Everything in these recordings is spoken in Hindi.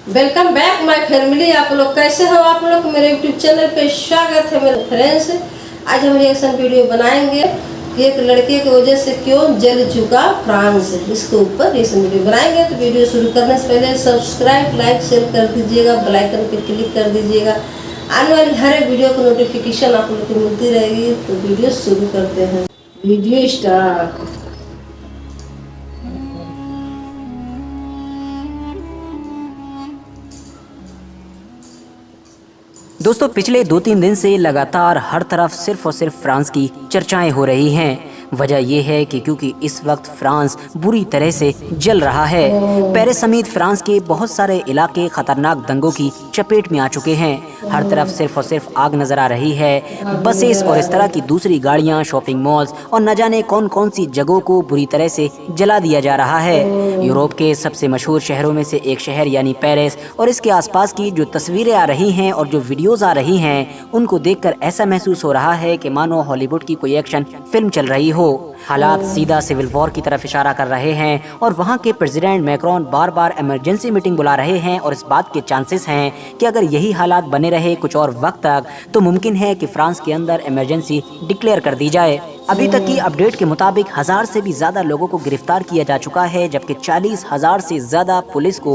Welcome back my family. आप लोग कैसे हो? आप लोग मेरे यूट्यूब चैनल पे स्वागत है मेरे फ्रेंड्स। आज हम रिएक्शन वीडियो बनाएंगे कि एक लड़के की वजह से क्यों जल चुका फ्रांस, इसके ऊपर रिएक्शन वीडियो बनाएंगे। तो वीडियो शुरू करने से पहले सब्सक्राइब, लाइक, शेयर कर दीजिएगा, बेल आइकन पर क्लिक कर दीजिएगा। आने वाली हर एक वीडियो को नोटिफिकेशन आप लोग को मिलती रहेगी। तो वीडियो शुरू करते हैं। Video start. दोस्तों पिछले 2-3 दिन से लगातार हर तरफ सिर्फ और सिर्फ फ्रांस की चर्चाएं हो रही हैं। वजह यह है कि क्योंकि इस वक्त फ्रांस बुरी तरह से जल रहा है। पेरिस समेत फ्रांस के बहुत सारे इलाके खतरनाक दंगों की चपेट में आ चुके हैं। हर तरफ सिर्फ और सिर्फ आग नजर आ रही है। बसेस और इस तरह की दूसरी गाड़ियां, शॉपिंग मॉल्स और न जाने कौन कौन सी जगहों को बुरी तरह से जला दिया जा रहा है। यूरोप के सबसे मशहूर शहरों में से एक शहर यानी पेरिस और इसके आसपास की जो तस्वीरें आ रही हैं और जो वीडियोस आ रही हैं, उनको देखकर ऐसा महसूस हो रहा है कि मानो हॉलीवुड की कोई एक्शन फिल्म चल रही हो। हालात सीधा सिविल वॉर की तरफ इशारा कर रहे हैं और वहां के प्रेसिडेंट मैक्रोन बार बार इमरजेंसी मीटिंग बुला रहे हैं और इस बात के चांसेस हैं कि अगर यही हालात बने रहे कुछ और वक्त तक तो मुमकिन है कि फ्रांस के अंदर इमरजेंसी डिक्लेयर कर दी जाए। अभी तक की अपडेट के मुताबिक 1000 से भी ज्यादा लोगों को गिरफ्तार किया जा चुका है, जबकि 40,000 से ज्यादा पुलिस को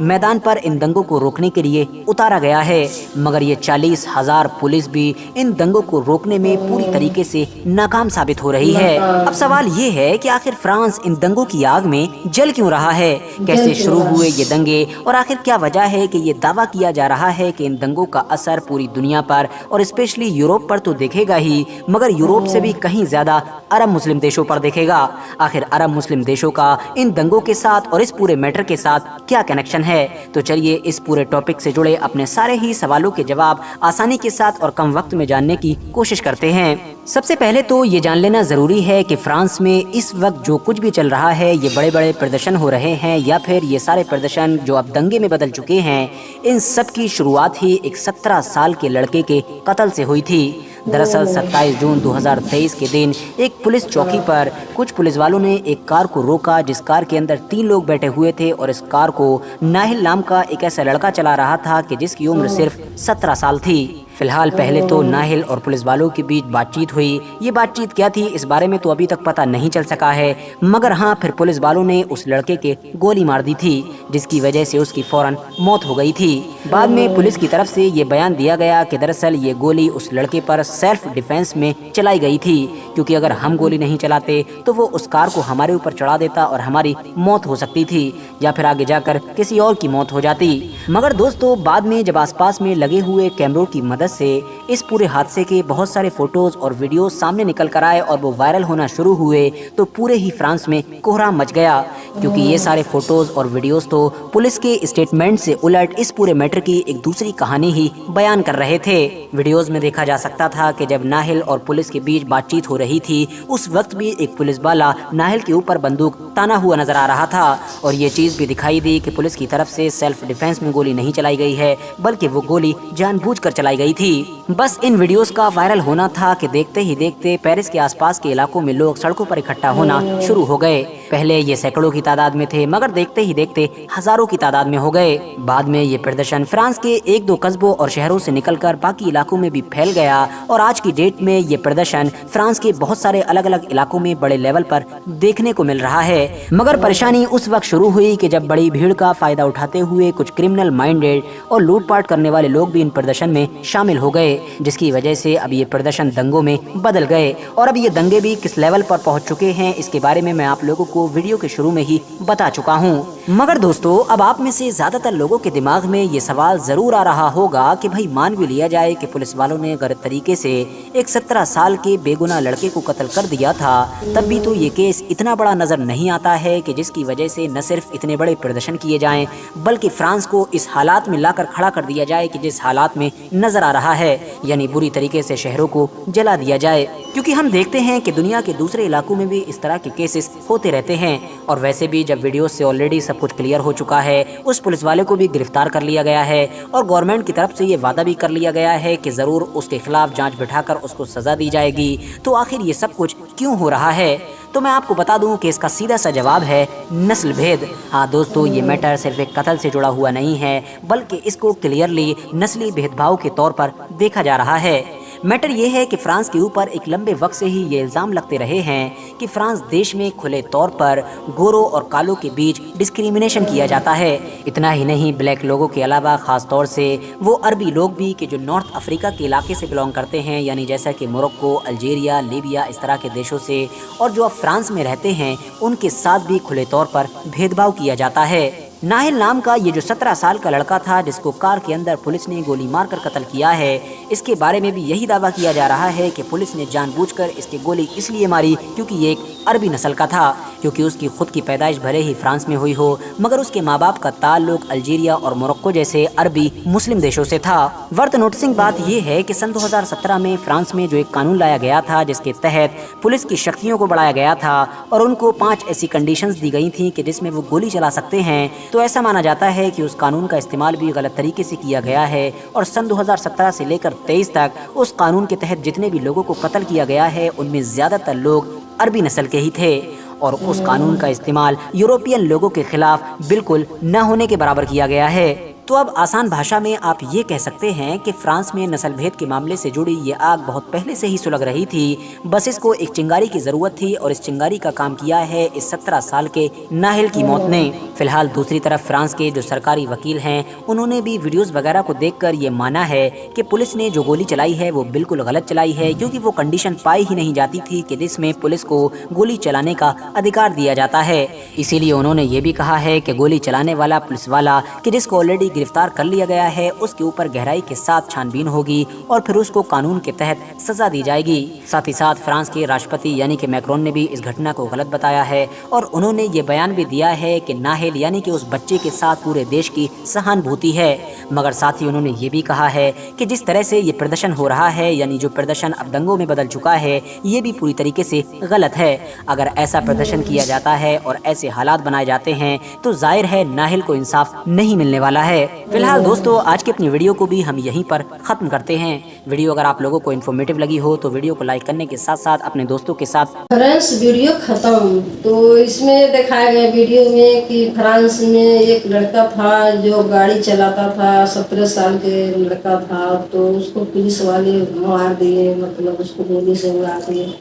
मैदान पर इन दंगों को रोकने के लिए उतारा गया है। मगर ये 40,000 पुलिस भी इन दंगों को रोकने में पूरी तरीके से नाकाम साबित हो रही है। अब सवाल ये है कि आखिर फ्रांस इन दंगों की आग में जल क्यों रहा है, कैसे शुरू हुए ये दंगे और आखिर क्या वजह है कि ये दावा किया जा रहा है कि इन दंगों का असर पूरी दुनिया पर और स्पेशली यूरोप पर तो देखेगा ही, मगर यूरोप से भी कहीं ज्यादा अरब मुस्लिम देशों पर देखेगा। आखिर अरब मुस्लिम देशों का इन दंगों के साथ और इस पूरे मैटर के साथ क्या कनेक्शन है? तो चलिए इस पूरे टॉपिक से जुड़े अपने सारे ही सवालों के जवाब आसानी के साथ और कम वक्त में जानने की कोशिश करते हैं। सबसे पहले तो ये जान लेना जरूरी है कि फ्रांस में इस वक्त जो कुछ भी चल रहा है, ये बड़े बड़े प्रदर्शन हो रहे हैं या फिर ये सारे प्रदर्शन जो अब दंगे में बदल चुके हैं, इन सब की शुरुआत ही एक 17 साल के लड़के के कत्ल से हुई थी। दरअसल 27 जून 2023 के दिन एक पुलिस चौकी पर कुछ पुलिस वालों ने एक कार को रोका जिस कार के अंदर 3 लोग बैठे हुए थे और इस कार को नाहिल नाम का एक ऐसा लड़का चला रहा था कि जिसकी उम्र सिर्फ 17 साल थी। फिलहाल पहले तो नाहिल और पुलिस वालों के बीच बातचीत हुई। ये बातचीत क्या थी इस बारे में तो अभी तक पता नहीं चल सका है, मगर हाँ फिर पुलिस वालों ने उस लड़के के गोली मार दी थी जिसकी वजह से उसकी फौरन मौत हो गई थी। बाद में पुलिस की तरफ से ये बयान दिया गया कि दरअसल ये गोली उस लड़के पर सेल्फ डिफेंस में चलाई गई थी, क्योंकि अगर हम गोली नहीं चलाते तो वो उस कार को हमारे ऊपर चढ़ा देता और हमारी मौत हो सकती थी या फिर आगे जाकर किसी और की मौत हो जाती। मगर दोस्तों बाद में जब आसपास में लगे हुए कैमरों की मदद से इस पूरे हादसे के बहुत सारे फोटोज और वीडियोस सामने निकल कर आए और वो वायरल होना शुरू हुए तो पूरे ही फ्रांस में कोहराम मच गया, क्योंकि ये सारे फोटोज और वीडियोस तो पुलिस के स्टेटमेंट से उलट इस पूरे मैटर की एक दूसरी कहानी ही बयान कर रहे थे। वीडियोस में देखा जा सकता था कि जब नाहिल और पुलिस के बीच बातचीत हो रही थी उस वक्त भी एक पुलिस वाला नाहिल के ऊपर बंदूक ताना हुआ नजर आ रहा था और ये चीज भी दिखाई दी कि पुलिस की तरफ से सेल्फ डिफेंस में गोली नहीं चलाई गई है, बल्कि वो गोली जानबूझकर चलाई गई थी। बस इन वीडियोस का वायरल होना था कि देखते ही देखते पेरिस के आसपास के इलाकों में लोग सड़कों पर इकट्ठा होना शुरू हो गए। पहले ये सैकड़ों की तादाद में थे, मगर देखते ही देखते हजारों की तादाद में हो गए। बाद में ये प्रदर्शन फ्रांस के 1-2 कस्बों और शहरों से निकलकर बाकी इलाकों में भी फैल गया और आज की डेट में ये प्रदर्शन फ्रांस के बहुत सारे अलग अलग इलाकों में बड़े लेवल पर देखने को मिल रहा है। मगर परेशानी उस वक्त शुरू हुई कि जब बड़ी भीड़ का फायदा उठाते हुए कुछ क्रिमिनल माइंडेड और लूटपाट करने वाले लोग भी इन प्रदर्शन में शामिल हो गए, जिसकी वजह से अब ये प्रदर्शन दंगों में बदल गए और अब ये दंगे भी किस लेवल पर पहुंच चुके हैं इसके बारे में मैं आप लोगों को वीडियो के शुरू में ही बता चुका हूँ। मगर दोस्तों अब आप में से ज्यादातर लोगों के दिमाग में ये सवाल जरूर आ रहा होगा कि भाई मान भी लिया जाए कि पुलिस वालों ने गलत तरीके से एक 17 साल के बेगुनाह लड़के को कत्ल कर दिया था, तब भी तो ये केस इतना बड़ा नजर नहीं आता है कि जिसकी वजह से न सिर्फ इतने बड़े प्रदर्शन किए जाएं बल्कि फ्रांस को इस हालात में लाकर खड़ा कर दिया जाए कि जिस हालात में नजर आ रहा है, यानी बुरी तरीके से शहरों को जला दिया जाए। क्योंकि हम देखते हैं कि दुनिया के दूसरे इलाकों में भी इस तरह के केसेस होते रहते हैं और वैसे भी जब वीडियो से ऑलरेडी सब कुछ क्लियर हो चुका है, उस पुलिस वाले को भी गिरफ्तार कर लिया गया है और गवर्नमेंट की तरफ से ये वादा भी कर लिया गया है कि जरूर उसके खिलाफ जांच बिठाकर उसको सजा दी जाएगी। तो आखिर ये सब कुछ क्यों हो रहा है? तो मैं आपको बता दूं कि इसका सीधा सा जवाब है नस्ल भेद। हाँ दोस्तों, ये मैटर सिर्फ एक कत्ल से जुड़ा हुआ नहीं है, बल्कि इसको क्लियरली नस्ली भेदभाव के तौर पर देखा जा रहा है। मैटर ये है कि फ्रांस के ऊपर एक लंबे वक्त से ही ये इल्ज़ाम लगते रहे हैं कि फ्रांस देश में खुले तौर पर गोरों और कालों के बीच डिस्क्रिमिनेशन किया जाता है। इतना ही नहीं, ब्लैक लोगों के अलावा ख़ास तौर से वो अरबी लोग भी कि जो नॉर्थ अफ्रीका के इलाके से बिलोंग करते हैं, यानी जैसा कि मोरक्को, अल्जीरिया, लीबिया, इस तरह के देशों से, और जो अब फ्रांस में रहते हैं, उनके साथ भी खुले तौर पर भेदभाव किया जाता है। नाहिल नाम का ये जो 17 साल का लड़का था जिसको कार के अंदर पुलिस ने गोली मारकर कत्ल किया है, इसके बारे में भी यही दावा किया जा रहा है कि पुलिस ने जानबूझकर इसकी गोली इसलिए मारी क्योंकि ये एक अरबी नस्ल का था, क्योंकि उसकी खुद की पैदाइश भले ही फ्रांस में हुई हो, मगर उसके माँ बाप का ताल्लुक अल्जीरिया और मोरक्को जैसे अरबी मुस्लिम देशों से था। वर्थ नोटिसिंग बात यह है कि सन 2017 में फ्रांस में जो एक कानून लाया गया था जिसके तहत पुलिस की शक्तियों को बढ़ाया गया था और उनको 5 ऐसी कंडीशंस दी गई थी कि जिसमें वो गोली चला सकते हैं, तो ऐसा माना जाता है कि उस कानून का इस्तेमाल भी गलत तरीके से किया गया है और सन 2017 से लेकर 23 तक उस कानून के तहत जितने भी लोगों को कत्ल किया गया है उनमें ज़्यादातर लोग अरबी नस्ल के ही थे और उस कानून का इस्तेमाल यूरोपियन लोगों के खिलाफ बिल्कुल न होने के बराबर किया गया है। तो अब आसान भाषा में आप ये कह सकते हैं कि फ्रांस में नस्ल भेद के मामले से जुड़ी ये आग बहुत पहले से ही सुलग रही थी, बस इसको एक चिंगारी की ज़रूरत थी और इस चिंगारी का काम किया है इस 17 साल के नाहिल की मौत ने। फिलहाल दूसरी तरफ फ्रांस के जो सरकारी वकील हैं उन्होंने भी वीडियोज़ वगैरह को देखकर ये माना है कि पुलिस ने जो गोली चलाई है वो बिल्कुल गलत चलाई है, क्योंकि वो कंडीशन पाई ही नहीं जाती थी कि जिसमें पुलिस को गोली चलाने का अधिकार दिया जाता है। इसीलिए उन्होंने ये भी कहा है कि गोली चलाने वाला पुलिस वाला कि जिसको ऑलरेडी गिरफ्तार कर लिया गया है उसके ऊपर गहराई के साथ छानबीन होगी और फिर उसको कानून के तहत सजा दी जाएगी। साथ ही साथ फ्रांस के राष्ट्रपति यानी कि मैक्रोन ने भी इस घटना को गलत बताया है और उन्होंने ये बयान भी दिया है कि नाहिल यानी कि उस बच्चे के साथ पूरे देश की सहानुभूति है, मगर साथ ही उन्होंने ये भी कहा है कि जिस तरह से ये प्रदर्शन हो रहा है, यानी जो प्रदर्शन अब दंगों में बदल चुका है, ये भी पूरी तरीके से गलत है। अगर ऐसा प्रदर्शन किया जाता है और ऐसे हालात बनाए जाते हैं तो जाहिर है नाहिल को इंसाफ नहीं मिलने वाला है। फिलहाल दोस्तों, आज की अपनी वीडियो को भी हम यहीं पर ख़त्म करते हैं। वीडियो अगर आप लोगों को इन्फॉर्मेटिव लगी हो तो वीडियो को लाइक करने के साथ साथ अपने दोस्तों के साथ। फ्रांस वीडियो खत्म। तो इसमें दिखाया गया वीडियो में कि फ्रांस में एक लड़का था जो गाड़ी चलाता था, 17 साल के लड़का था, तो उसको पुलिस वाले मार दिए, मतलब उसको गोली से उड़ा दिए।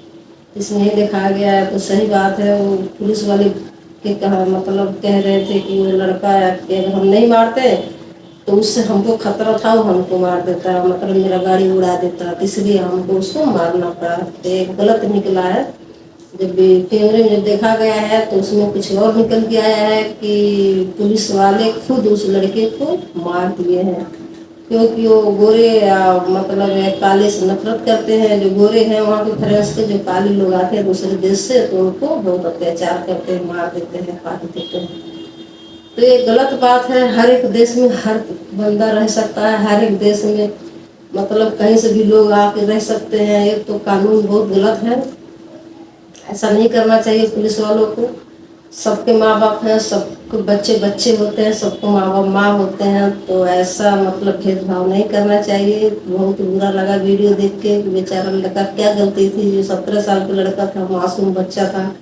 इसमें ये दिखाया गया है, तो सही बात है। वो पुलिस वाले के कहा मतलब कह रहे थे कि वो लड़का अगर हम नहीं मारते तो उससे हमको खतरा था, वो हमको मार देता, मतलब मेरा गाड़ी उड़ा देता, इसलिए हमको उसको मारना पड़ा। तो एक गलत निकला है। जब कैमरे में जब देखा गया है तो उसमें कुछ और निकल के आया है कि पुलिस वाले खुद उस लड़के को मार दिए हैं, क्योंकि वो गोरे मतलब काले से नफरत करते हैं। जो गोरे हैं वहाँ के फ्रांस के जो काले लोग आते हैं दूसरे देश से, तो उनको बहुत अत्याचार करते हैं, मार देते हैं, काट देते हैं। तो ये गलत बात है। हर एक देश में हर बंदा रह सकता है, हर एक देश में मतलब कहीं से भी लोग आके रह सकते हैं। ये तो कानून बहुत गलत है, ऐसा नहीं करना चाहिए पुलिस वालों को। सबके माँ बाप हैं, सबको बच्चे बच्चे होते हैं, सबको माँ बाप माँ होते हैं, तो ऐसा मतलब भेदभाव नहीं करना चाहिए। बहुत बुरा लगा वीडियो देख के। बेचारा लड़का क्या गलती थी, जो 17 साल का लड़का था, मासूम बच्चा था,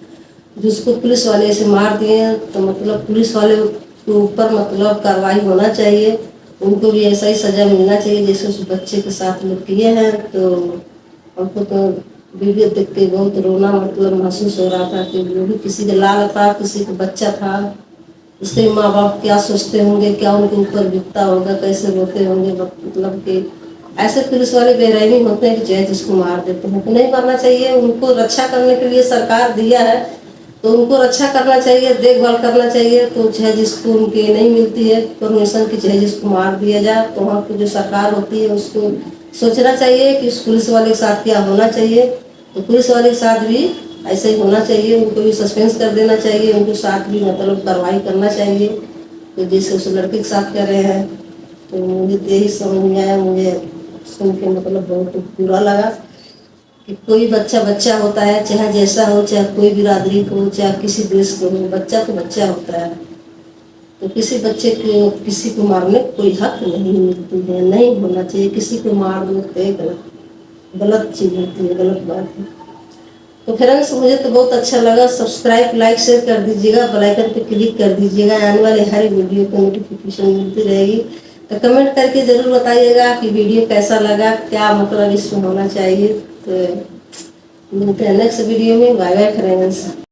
जिसको पुलिस वाले ऐसे मार दिए। तो मतलब पुलिस वाले के ऊपर मतलब कार्रवाई होना चाहिए, उनको भी ऐसा ही सजा मिलना चाहिए जैसे उस बच्चे के साथ लोग किए हैं। तो हमको तो वीडियो देख के बहुत रोना मतलब महसूस हो रहा था कि वो भी किसी का लाल था, किसी का बच्चा था, उसके माँ बाप क्या सोचते होंगे, क्या उनके ऊपर बीतता होगा, कैसे रोते होंगे। मतलब कि ऐसे पुलिस वाले बेरहमी होते हैं कि चाहे जिसको मार देते हैं। तो नहीं मारना चाहिए, उनको रक्षा करने के लिए सरकार दिया है तो उनको रक्षा करना चाहिए, देखभाल करना चाहिए। तो चाहे जिसको उनकी नहीं मिलती है परमिशन की, चाहे जिसको मार दिया जाए, तो वहाँ की जो सरकार होती है उसको सोचना चाहिए कि उस पुलिस वाले के साथ क्या होना चाहिए। तो पुलिस वाले के साथ भी ऐसे ही होना चाहिए, उनको भी सस्पेंस कर देना चाहिए, उनके साथ भी मतलब कार्रवाई करना चाहिए। तो जैसे उस लड़के के साथ कर रहे हैं, तो मुझे तो यही समझ में आया। मुझे सुन के मतलब बहुत बुरा लगा कि कोई बच्चा बच्चा होता है, चाहे जैसा हो, चाहे कोई बिरादरी को, चाहे किसी देश को हो, बच्चा तो बच्चा होता है। तो किसी बच्चे को किसी को मारने कोई हक नहीं मिलती है, नहीं होना चाहिए। किसी को मार दो तो गलत चीज़ होती है, गलत बात है। तो फ्रेंड्स मुझे तो बहुत अच्छा लगा। सब्सक्राइब, लाइक, शेयर कर दीजिएगा, बेल आइकन पे क्लिक कर दीजिएगा, आने वाले हर वीडियो को नोटिफिकेशन मिलती रहेगी। तो कमेंट करके ज़रूर बताइएगा कि वीडियो कैसा लगा, क्या मतलब इसमें होना चाहिए। तो मिलते हैं नेक्स्ट वीडियो में। Bye bye friends.